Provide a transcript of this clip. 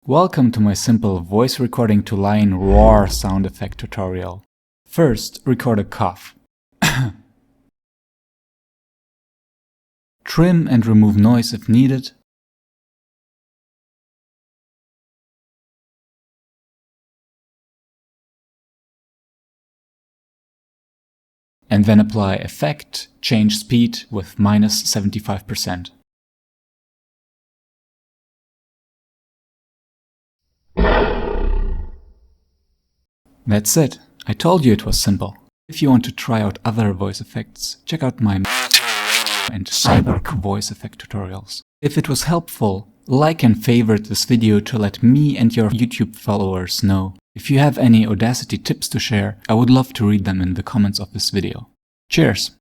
Welcome to my simple voice recording to lion roar sound effect tutorial. First, record a cough. Trim and remove noise if needed. And then apply effect, change speed with -75%. That's it. I told you it was simple. If you want to try out other voice effects, check out my and cyber voice effect tutorials. If it was helpful, like and favorite this video to let me and your YouTube followers know. If you have any Audacity tips to share, I would love to read them in the comments of this video. Cheers!